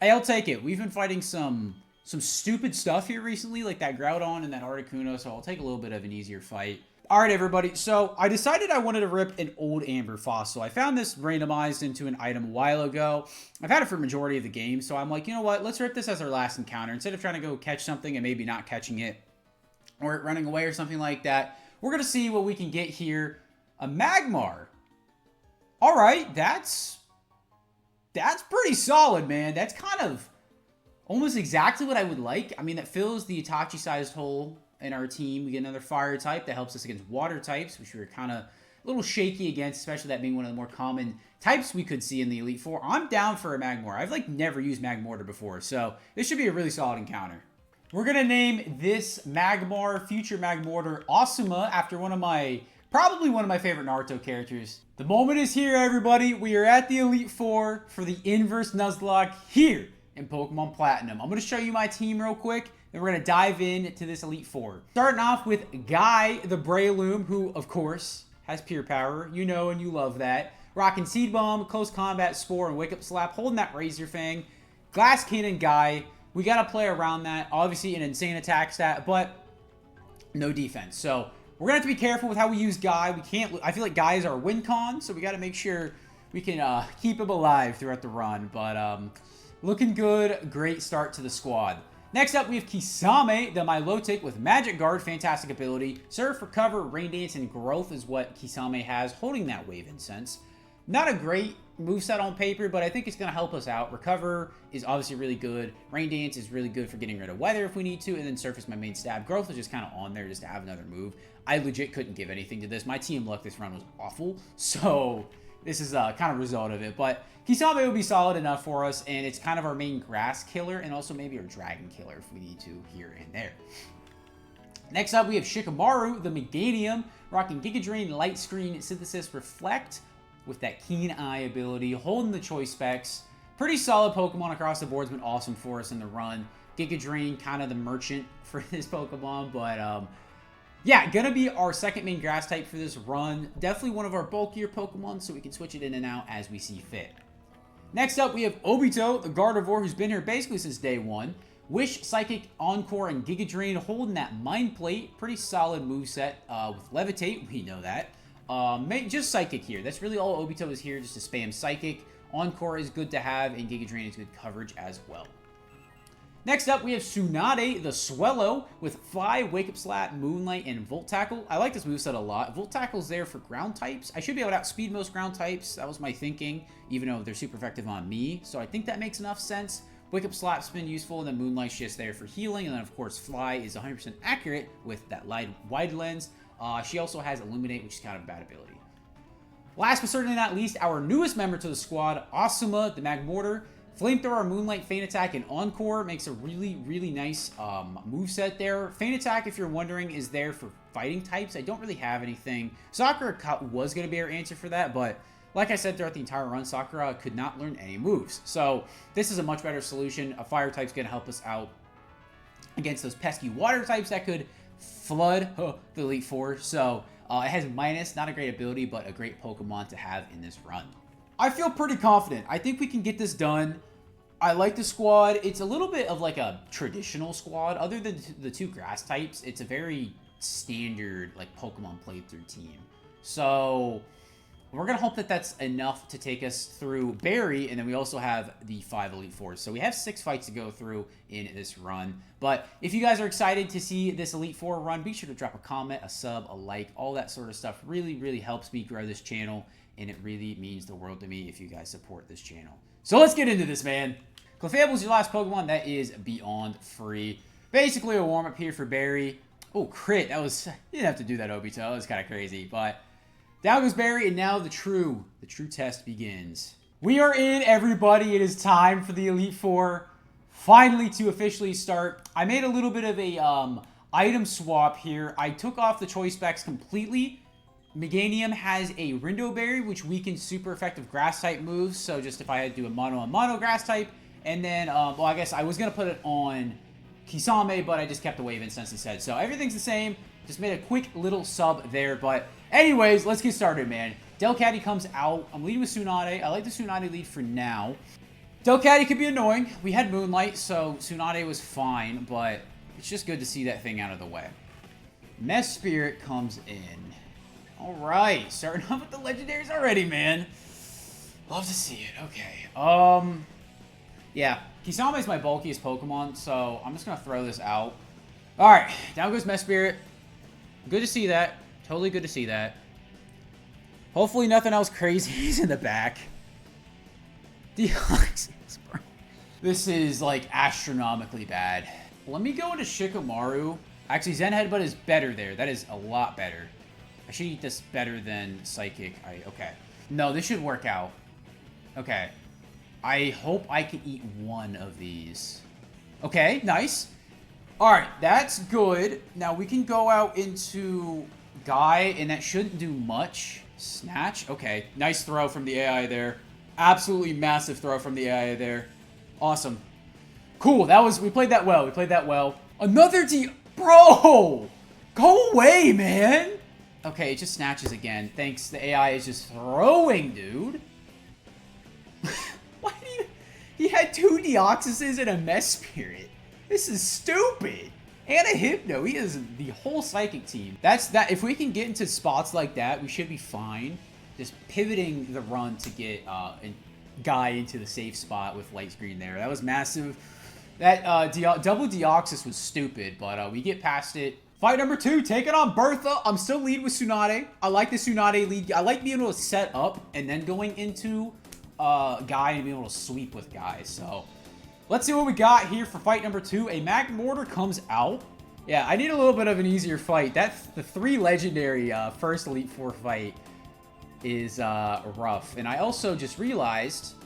hey, I'll take it. We've been fighting some stupid stuff here recently, like that Groudon and that Articuno. So I'll take a little bit of an easier fight. All right, everybody. So I decided I wanted to rip an old Amber fossil. I found this randomized into an item a while ago. I've had it for the majority of the game. So I'm like, you know what? Let's rip this as our last encounter. Instead of trying to go catch something and maybe not catching it or it running away or something like that, we're going to see what we can get here. A Magmar. All right. That's pretty solid, man. That's kind of almost exactly what I would like. I mean, that fills the Itachi-sized hole in our team. We get another fire type that helps us against water types, which we were kind of a little shaky against, especially that being one of the more common types we could see in the Elite Four. I'm down for a Magmar. I've like never used Magmortar before, so this should be a really solid encounter. We're gonna name this Magmar, future Magmortar, Asuma, after probably one of my favorite Naruto characters. The moment is here, everybody. We are at the Elite Four for the Inverse Nuzlocke here in Pokemon Platinum. I'm gonna show you my team real quick. Then we're going to dive into this Elite Four. Starting off with Guy, the Breloom, who, of course, has Pure Power. You know and you love that. Rocking Seed Bomb, Close Combat, Spore, and Wake Up Slap. Holding that Razor Fang. Glass Cannon Guy. We got to play around that. Obviously, an insane attack stat, but no defense. So, we're going to have to be careful with how we use Guy. I feel like Guy is our win con, so we got to make sure we can keep him alive throughout the run. But, looking good. Great start to the squad. Next up, we have Kisame, the Milotic with Magic Guard, fantastic ability. Surf, Recover, Rain Dance, and Growth is what Kisame has, holding that Wave Incense. Not a great moveset on paper, but I think it's going to help us out. Recover is obviously really good. Rain Dance is really good for getting rid of weather if we need to, and then Surf is my main stab. Growth is just kind of on there just to have another move. I legit couldn't give anything to this. My team luck this run was awful, so this is kind of a result of it. But Kisame would be solid enough for us, and it's kind of our main grass killer, and also maybe our dragon killer if we need to here and there. Next up, we have Shikamaru, the Meganium, rocking Giga Drain, Light Screen, Synthesis, Reflect, with that Keen Eye ability, holding the choice specs. Pretty solid Pokemon across the board. Has been awesome for us in the run. Giga Drain, kind of the merchant for this Pokemon, but yeah, gonna be our second main grass type for this run. Definitely one of our bulkier Pokemon, so we can switch it in and out as we see fit. Next up, we have Obito, the Gardevoir, who's been here basically since day one. Wish, Psychic, Encore, and Giga Drain holding that Mind Plate. Pretty solid moveset with Levitate. We know that. Just Psychic here. That's really all Obito is here, just to spam Psychic. Encore is good to have, and Giga Drain is good coverage as well. Next up, we have Tsunade, the Swellow, with Fly, Wake Up Slap, Moonlight, and Volt Tackle. I like this moveset a lot. Volt Tackle's there for ground types. I should be able to outspeed most ground types. That was my thinking, even though they're super effective on me. So I think that makes enough sense. Wake Up Slap's been useful, and then Moonlight's just there for healing. And then, of course, Fly is 100% accurate with that wide lens. She also has Illuminate, which is kind of a bad ability. Last but certainly not least, our newest member to the squad, Asuma, the Magmortar. Flamethrower, Moonlight, Feint Attack, and Encore makes a really, really nice moveset there. Feint Attack, if you're wondering, is there for fighting types. I don't really have anything. Sakura was going to be our answer for that, but like I said throughout the entire run, Sakura could not learn any moves. So this is a much better solution. A fire type's going to help us out against those pesky water types that could flood the Elite Four. So it has minus, not a great ability, but a great Pokemon to have in this run. I feel pretty confident. I think we can get this done. I like the squad. It's a little bit of like a traditional squad. Other than the two grass types, it's a very standard like Pokemon playthrough team. So we're going to hope that that's enough to take us through Barry, and then we also have the 5 Elite Fours. So we have 6 fights to go through in this run. But if you guys are excited to see this Elite Four run, be sure to drop a comment, a sub, a like, all that sort of stuff. Really, really helps me grow this channel. And it really means the world to me if you guys support this channel. So let's get into this, man. Clefable is your last Pokemon. That is beyond free. Basically a warm-up here for Barry. Oh, crit. That was... You didn't have to do that, Obito. That was kind of crazy. But down goes Barry, and now the true test begins. We are in, everybody. It is time for the Elite Four finally to officially start. I made a little bit of a item swap here. I took off the choice specs completely. Meganium has a Rindo Berry, which weakens super effective grass type moves. So just if I had to do a mono grass type. And then, well, I guess I was going to put it on Kisame, but I just kept the Wave Instance instead. So everything's the same. Just made a quick little sub there. But anyways, let's get started, man. Delcatty comes out. I'm leading with Tsunade. I like the Tsunade lead for now. Delcatty could be annoying. We had Moonlight, so Tsunade was fine. But it's just good to see that thing out of the way. Mess Spirit comes in. Alright, starting off with the legendaries already, man. Love to see it. Okay. Yeah, Kisame is my bulkiest Pokemon, so I'm just going to throw this out. Alright, down goes Mess Spirit. Good to see that. Totally good to see that. Hopefully nothing else crazy is in the back. Deoxys, bro. This is, like, astronomically bad. Let me go into Shikamaru. Actually, Zen Headbutt is better there. That is a lot better. I should eat this better than Psychic. Okay. No, this should work out. Okay. I hope I can eat one of these. Okay, nice. Alright, that's good. Now we can go out into Guy, and that shouldn't do much. Snatch? Okay. Nice throw from the AI there. Absolutely massive throw from the AI there. Awesome. Cool. We played that well. We played that well. Another Bro! Go away, man! Okay, it just snatches again. Thanks. The AI is just throwing, dude. Why do you... He had 2 Deoxyses and a Mess Spirit. This is stupid. And a Hypno. He is the whole Psychic team. That's that. If we can get into spots like that, we should be fine. Just pivoting the run to get Guy into the safe spot with Light Screen there. That was massive. That double Deoxys was stupid, but we get past it. Fight number 2, taking on Bertha. I'm still lead with Tsunade. I like the Tsunade lead. I like being able to set up and then going into Guy and being able to sweep with Guy. So let's see what we got here for fight number 2. A Magmortar comes out. Yeah, I need a little bit of an easier fight. That's the 3 legendary first Elite Four fight is rough. And I also just realized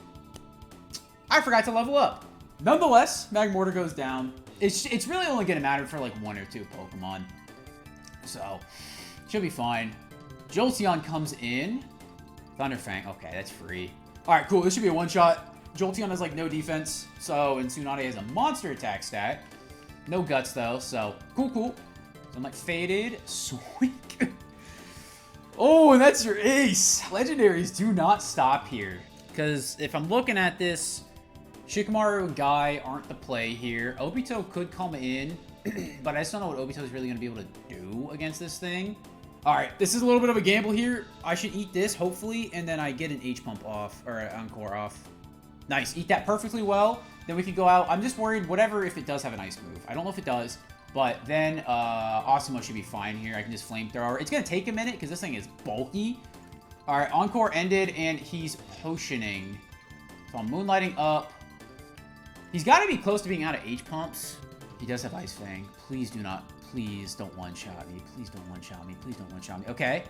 I forgot to level up. Nonetheless, Magmortar goes down. It's really only going to matter for like 1 or 2 Pokemon. So, should be fine. Jolteon comes in. Thunderfang. Okay, that's free. Alright, cool. This should be a one-shot. Jolteon has, like, no defense. So, and Tsunade has a monster attack stat. No guts, though. So, cool, cool. So I'm, like, faded. Sweet. Oh, and that's your ace. Legendaries do not stop here. Because if I'm looking at this, Shikamaru and Guy aren't the play here. Obito could come in, but I just don't know what Obito is really going to be able to do against this thing. All right, this is a little bit of a gamble here. I should eat this, hopefully, and then I get an H-Pump off, or an Encore off. Nice, eat that perfectly well. Then we can go out. I'm just worried, whatever, if it does have an ice move. I don't know if it does, but then Asuma should be fine here. I can just Flamethrower. It's going to take a minute because this thing is bulky. All right, Encore ended, and he's potioning. So I'm Moonlighting up. He's got to be close to being out of H-Pumps. He does have Ice Fang. Please do not. Please don't one-shot me. Please don't one-shot me. Please don't one-shot me. Okay.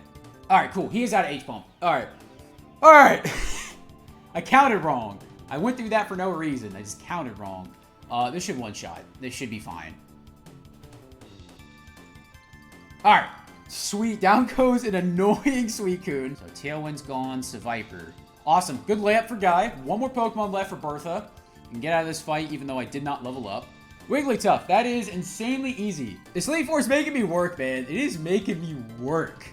All right, cool. He is out of H-Pump. All right. All right. I counted wrong. I went through that for no reason. I just counted wrong. This should one-shot. This should be fine. All right. Sweet. Down goes an annoying Suicune. So Tailwind's gone. Seviper. Awesome. Good layup for Guy. One more Pokemon left for Bertha. You can get out of this fight even though I did not level up. Wigglytuff. That is insanely easy. This Elite Four is making me work, man. It is making me work.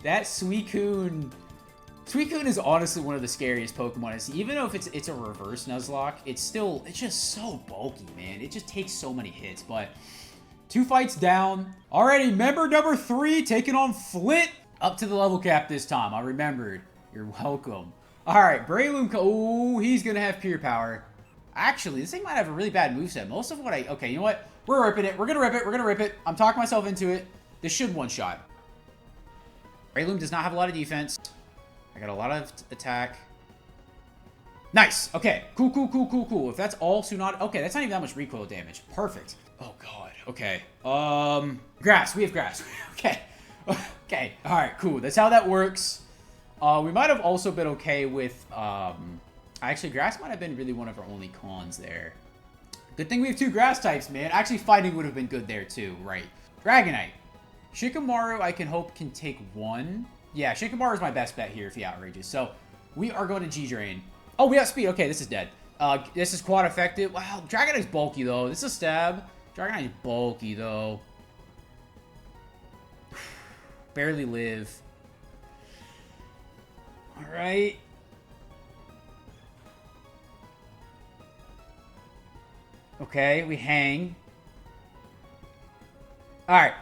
That Suicune... Suicune is honestly one of the scariest Pokemon I see. Even though if it's a reverse Nuzlocke, it's just so bulky, man. It just takes so many hits, but 2 fights down. Alrighty, member number 3 taking on Flint. Up to the level cap this time. I remembered. You're welcome. Alright, Breloom. Oh, he's gonna have Pure Power. Actually, this thing might have a really bad moveset. Most of what I... Okay, you know what? We're ripping it. We're gonna rip it. We're gonna rip it. I'm talking myself into it. This should one-shot. Breloom does not have a lot of defense. I got a lot of attack. Nice. Okay. Cool, cool, cool, cool, cool. If that's all Tsunade... Okay, that's not even that much recoil damage. Perfect. Oh, God. Okay. Grass. We have grass. Okay. Okay. All right, cool. That's how that works. We might have also been okay with... Actually, grass might have been really one of our only cons there. Good thing we have 2 grass types, man. Actually, fighting would have been good there, too. Right. Dragonite. Shikamaru, I can hope, can take 1. Yeah, Shikamaru is my best bet here if he outrages. So, we are going to G-Drain. Oh, we have speed. Okay, this is dead. This is quad effective. Wow, Dragonite's bulky, though. This is a stab. Dragonite's bulky, though. Barely live. Alright. Okay, we hang. Alright.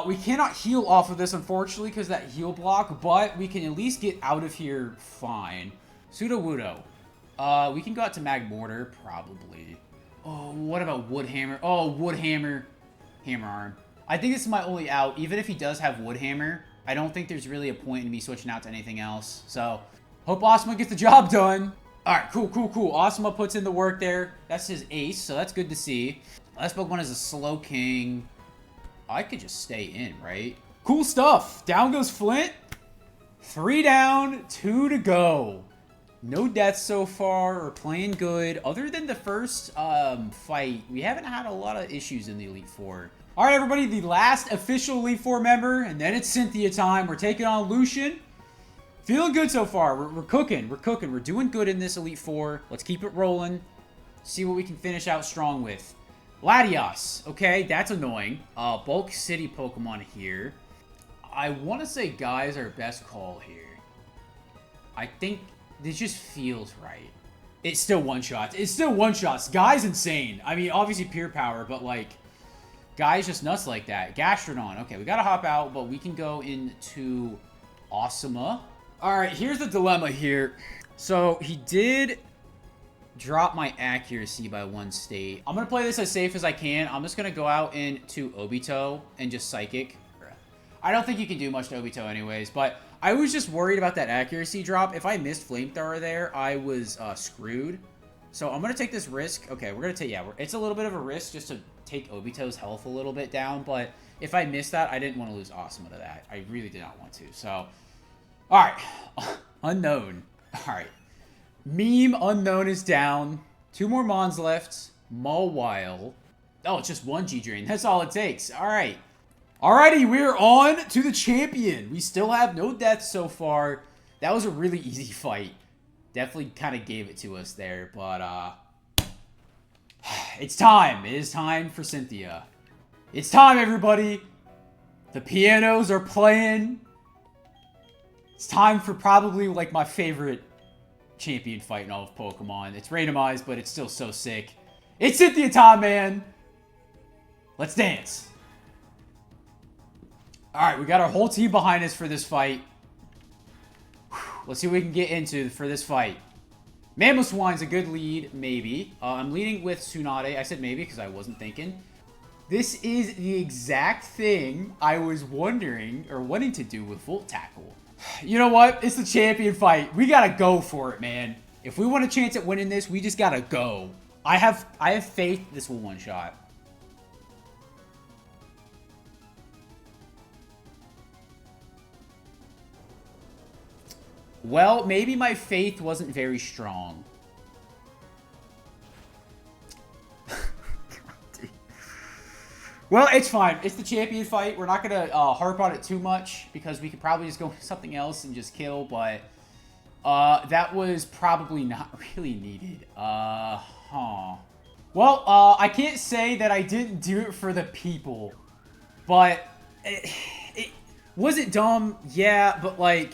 We cannot heal off of this, unfortunately, because that heal block, but we can at least get out of here fine. Sudowoodo. We can go out to Magmortar, probably. Oh, what about Woodhammer? Oh, Woodhammer. Hammer Arm. I think this is my only out. Even if he does have Woodhammer, I don't think there's really a point in me switching out to anything else. So, hope Asuma gets the job done. Alright, cool, cool, cool. Asuma puts in the work there. That's his ace, so that's good to see. Last Pokemon is a Slow King. I could just stay in, right? Cool stuff. Down goes Flint. 3 down, 2 to go. No deaths so far. We're playing good. Other than the first fight, we haven't had a lot of issues in the Elite Four. All right, everybody, the last official Elite Four member, and then it's Cynthia time. We're taking on Lucian. Feeling good so far. We're cooking. We're cooking. We're doing good in this Elite Four. Let's keep it rolling. See what we can finish out strong with. Latios. Okay, that's annoying. Bulk City Pokemon here. I want to say Guy's our best call here. I think this just feels right. It's still one-shots. It's still one-shots. Guy's insane. I mean, obviously pure power, but like, Guy's just nuts like that. Gastrodon. Okay, we got to hop out, but we can go into Asuma. All right, here's the dilemma here. So, he did drop my accuracy by 1 state. I'm going to play this as safe as I can. I'm just going to go out into Obito and just Psychic. I don't think you can do much to Obito anyways, but I was just worried about that accuracy drop. If I missed Flamethrower there, I was screwed. So I'm going to take this risk. Okay, we're going to take, yeah, it's a little bit of a risk just to take Obito's health a little bit down, but if I missed that, I didn't want to lose Asuma to that. I really did not want to, so. All right, Unknown. All right. Meme Unknown is down. 2 more Mons left. Mawile. Oh, it's just 1 G-Drain. That's all it takes. All right. Alrighty, we're on to the champion. We still have no deaths so far. That was a really easy fight. Definitely kind of gave it to us there, but it's time. It is time for Cynthia. It's time, everybody. The pianos are playing. It's time for probably like my favorite champion fight in all of Pokemon. It's randomized, but it's still so sick. It's Cynthia time, man. Let's dance. Alright, we got our whole team behind us for this fight. Let's see what we can get into for this fight. Mamoswine's a good lead, maybe. I'm leading with Tsunade. I said maybe because I wasn't thinking. This is the exact thing I was wondering or wanting to do with Volt Tackle. You know what? It's the champion fight. We gotta go for it, man. If we want a chance at winning this, we just gotta go. I have faith this will one-shot. Well, maybe my faith wasn't very strong. Well, it's fine. It's the champion fight. We're not going to harp on it too much because we could probably just go with something else and just kill, but that was probably not really needed. Well, I can't say that I didn't do it for the people, but was it dumb? Yeah, but like...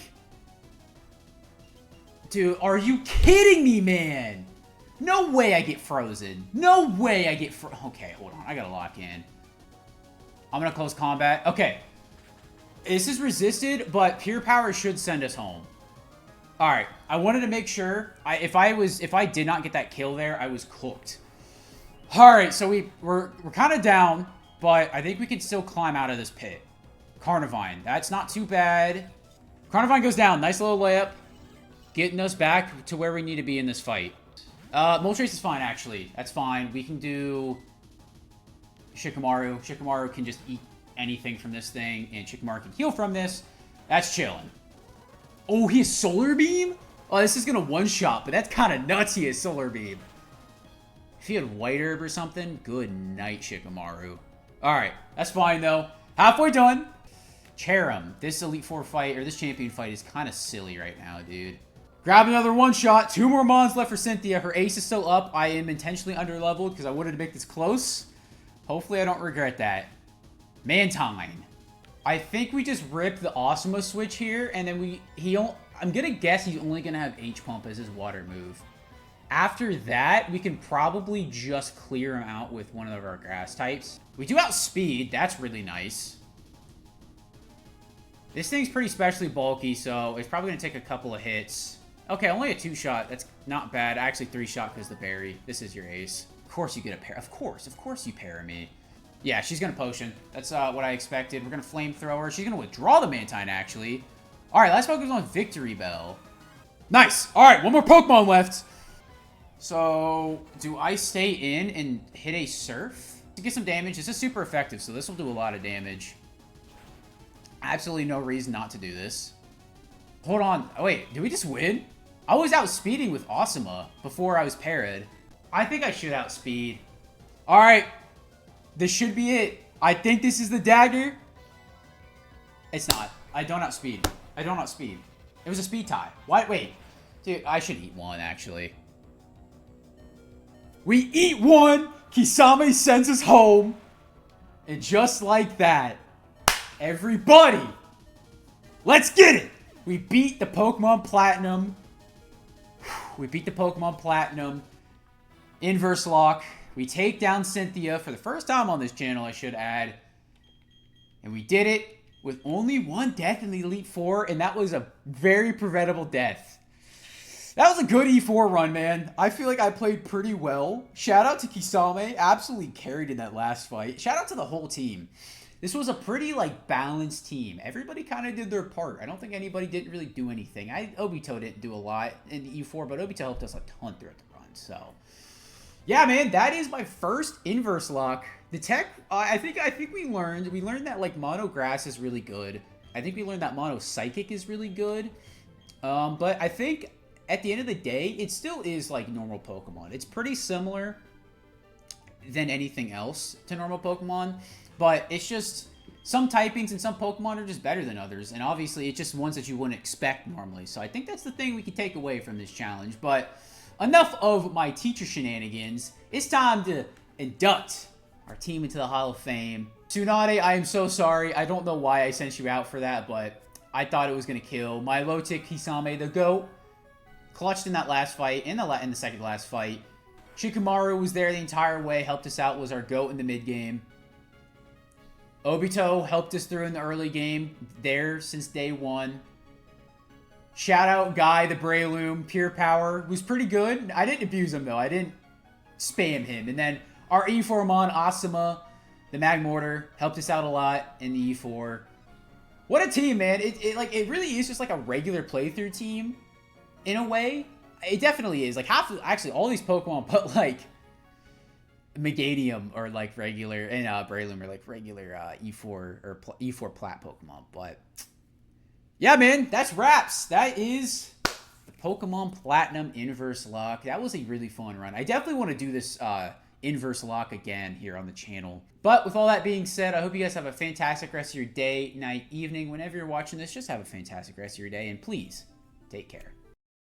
Dude, are you kidding me, man? No way I get frozen. No way I get okay, hold on. I gotta lock in. I'm gonna close combat. Okay. This is resisted, but pure power should send us home. Alright. I wanted to make sure. If I did not get that kill there, I was cooked. Alright, so we're kind of down, but I think we can still climb out of this pit. Carnivine. That's not too bad. Carnivine goes down. Nice little layup. Getting us back to where we need to be in this fight. Moltres is fine, actually. That's fine. We can do Shikamaru. Shikamaru can just eat anything from this thing, and Shikamaru can heal from this. That's chilling. Oh, he has Solar Beam? Oh, this is going to one-shot, but that's kind of nuts he has Solar Beam. If he had White Herb or something, good night, Shikamaru. Alright, that's fine, though. Halfway done. Cherim. This Elite Four fight, or this champion fight, is kind of silly right now, dude. Grab another one-shot. 2 more mons left for Cynthia. Her ace is still up. I am intentionally under-leveled because I wanted to make this close. Hopefully, I don't regret that. Mantine. I think we just rip the Awesemo switch here, and then I'm going to guess he's only going to have H-Pump as his water move. After that, we can probably just clear him out with one of our grass types. We do outspeed. That's really nice. This thing's pretty specially bulky, so it's probably going to take a couple of hits. Okay, only a 2-shot. That's not bad. Actually, 3-shot because the berry. This is your ace. Of course you get a pair. Of course you pair me. Yeah, she's going to potion. That's what I expected. We're going to flamethrower. She's going to withdraw the Mantine, actually. All right, last Pokemon's on Victory Bell. Nice. All right, one more Pokemon left. So, do I stay in and hit a Surf to get some damage? This is super effective, so this will do a lot of damage. Absolutely no reason not to do this. Hold on. Oh, wait. Did we just win? I was outspeeding with Awesemo before I was parried. I think I should outspeed. All right. This should be it. I think this is the dagger. It's not. I don't outspeed. I don't outspeed. It was a speed tie. Why? Wait. Dude, I should eat one, actually. We eat one. Kisame sends us home. And just like that, everybody, let's get it. We beat the Pokemon Platinum. We beat the Pokemon Platinum. Inverse lock. We take down Cynthia for the first time on this channel, I should add. And we did it with only one death in the Elite Four, and that was a very preventable death. That was a good E4 run, man. I feel like I played pretty well. Shout out to Kisame. Absolutely carried in that last fight. Shout out to the whole team. This was a pretty, like, balanced team. Everybody kind of did their part. I don't think anybody didn't really do anything. Obito didn't do a lot in the E4, but Obito helped us a ton throughout the run, so... Yeah, man, that is my first inverse lock. The tech, I think we learned that, like, Mono Grass is really good. I think we learned that Mono Psychic is really good. But I think, at the end of the day, it still is, like, normal Pokemon. It's pretty similar than anything else to normal Pokemon. But it's just, some typings and some Pokemon are just better than others. And obviously, it's just ones that you wouldn't expect normally. So I think that's the thing we can take away from this challenge. But enough of my teacher shenanigans. It's time to induct our team into the Hall of Fame. Tsunade, I am so sorry. I don't know why I sent you out for that, but I thought it was going to kill. My Milotic Hisame, the GOAT, clutched in that last fight, in the second to last fight. Shikamaru was there the entire way, helped us out, was our GOAT in the mid-game. Obito helped us through in the early game, there since day one. Shout out Guy, the Breloom, Pure Power, was pretty good. I didn't abuse him, though. I didn't spam him. And then our E4mon, Asuma, the Magmortar, helped us out a lot in the E4. What a team, man. It really is just like a regular playthrough team, in a way. It definitely is. Like, actually, all these Pokemon, but, like, Meganium or like regular, and Breloom are like regular E4 or E4 Plat Pokemon. But yeah, man, that's wraps. That is the Pokemon Platinum Inverse Lock. That was a really fun run. I definitely want to do this Inverse Lock again here on the channel. But with all that being said, I hope you guys have a fantastic rest of your day, night, evening. Whenever you're watching this, just have a fantastic rest of your day, and please take care.